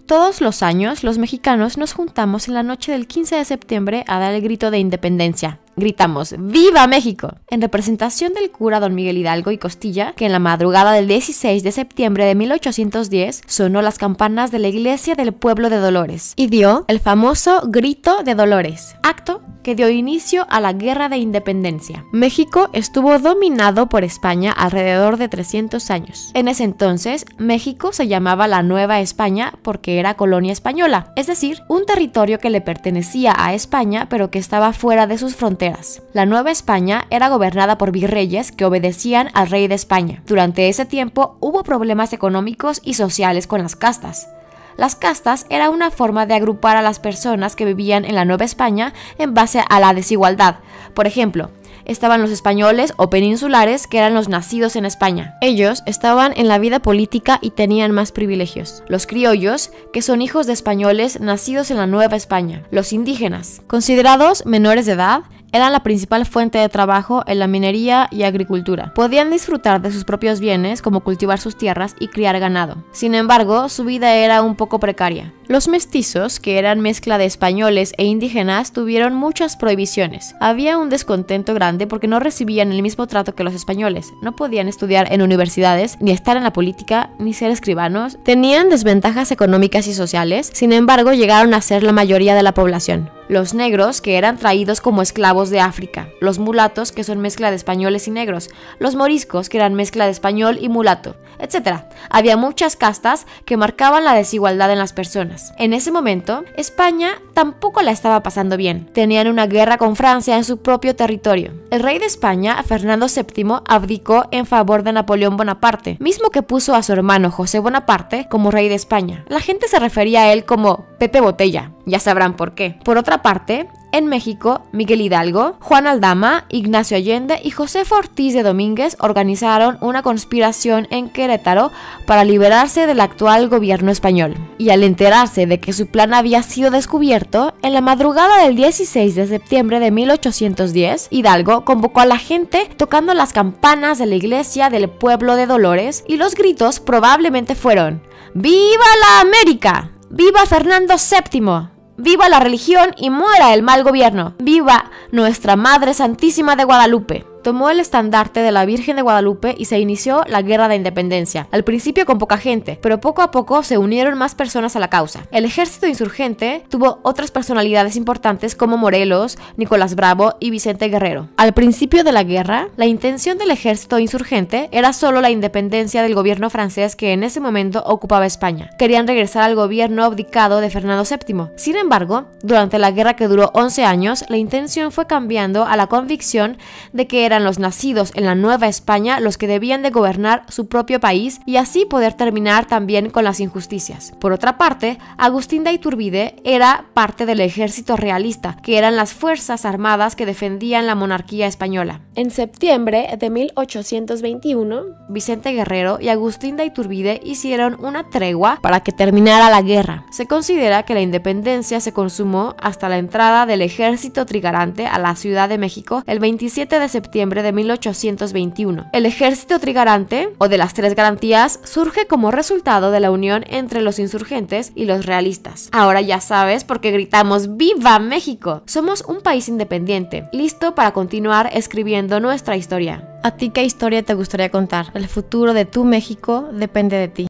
Todos los años, los mexicanos nos juntamos en la noche del 15 de septiembre a dar el grito de independencia. Gritamos ¡Viva México! En representación del cura don Miguel Hidalgo y Costilla, que en la madrugada del 16 de septiembre de 1810 sonó las campanas de la iglesia del pueblo de Dolores y dio el famoso Grito de Dolores, acto que dio inicio a la Guerra de Independencia. México estuvo dominado por España alrededor de 300 años. En ese entonces, México se llamaba la Nueva España porque era colonia española, es decir, un territorio que le pertenecía a España pero que estaba fuera de sus fronteras. La Nueva España era gobernada por virreyes que obedecían al rey de España. Durante ese tiempo hubo problemas económicos y sociales con las castas. Las castas era una forma de agrupar a las personas que vivían en la Nueva España en base a la desigualdad. Por ejemplo, estaban los españoles o peninsulares, que eran los nacidos en España. Ellos estaban en la vida política y tenían más privilegios. Los criollos, que son hijos de españoles nacidos en la Nueva España. Los indígenas, considerados menores de edad, eran la principal fuente de trabajo en la minería y agricultura. Podían disfrutar de sus propios bienes, como cultivar sus tierras y criar ganado. Sin embargo, su vida era un poco precaria. Los mestizos, que eran mezcla de españoles e indígenas, tuvieron muchas prohibiciones. Había un descontento grande porque no recibían el mismo trato que los españoles. No podían estudiar en universidades, ni estar en la política, ni ser escribanos. Tenían desventajas económicas y sociales. Sin embargo, llegaron a ser la mayoría de la población. Los negros, que eran traídos como esclavos de África, los mulatos, que son mezcla de españoles y negros, los moriscos, que eran mezcla de español y mulato, etc. Había muchas castas que marcaban la desigualdad en las personas. En ese momento, España tampoco la estaba pasando bien. Tenían una guerra con Francia en su propio territorio. El rey de España, Fernando VII, abdicó en favor de Napoleón Bonaparte, mismo que puso a su hermano José Bonaparte como rey de España. La gente se refería a él como Pepe Botella, ya sabrán por qué. Por otra parte, en México, Miguel Hidalgo, Juan Aldama, Ignacio Allende y Josefa Ortiz de Domínguez organizaron una conspiración en Querétaro para liberarse del actual gobierno español. Y al enterarse de que su plan había sido descubierto, en la madrugada del 16 de septiembre de 1810, Hidalgo convocó a la gente tocando las campanas de la iglesia del pueblo de Dolores y los gritos probablemente fueron ¡Viva la América! ¡Viva Fernando VII! ¡Viva la religión y muera el mal gobierno! ¡Viva nuestra Madre Santísima de Guadalupe! Tomó el estandarte de la Virgen de Guadalupe y se inició la Guerra de Independencia. Al principio con poca gente, pero poco a poco se unieron más personas a la causa. El ejército insurgente tuvo otras personalidades importantes como Morelos, Nicolás Bravo y Vicente Guerrero. Al principio de la guerra, la intención del ejército insurgente era solo la independencia del gobierno francés que en ese momento ocupaba España. Querían regresar al gobierno abdicado de Fernando VII. Sin embargo, durante la guerra que duró 11 años, la intención fue cambiando a la convicción de que eran los nacidos en la Nueva España los que debían de gobernar su propio país y así poder terminar también con las injusticias. Por otra parte, Agustín de Iturbide era parte del ejército realista, que eran las fuerzas armadas que defendían la monarquía española. En septiembre de 1821, Vicente Guerrero y Agustín de Iturbide hicieron una tregua para que terminara la guerra. Se considera que la independencia se consumó hasta la entrada del ejército trigarante a la Ciudad de México el 27 de septiembre de 1821. El ejército trigarante, o de las tres garantías, surge como resultado de la unión entre los insurgentes y los realistas. Ahora ya sabes por qué gritamos ¡Viva México! Somos un país independiente, listo para continuar escribiendo nuestra historia. ¿A ti qué historia te gustaría contar? El futuro de tu México depende de ti.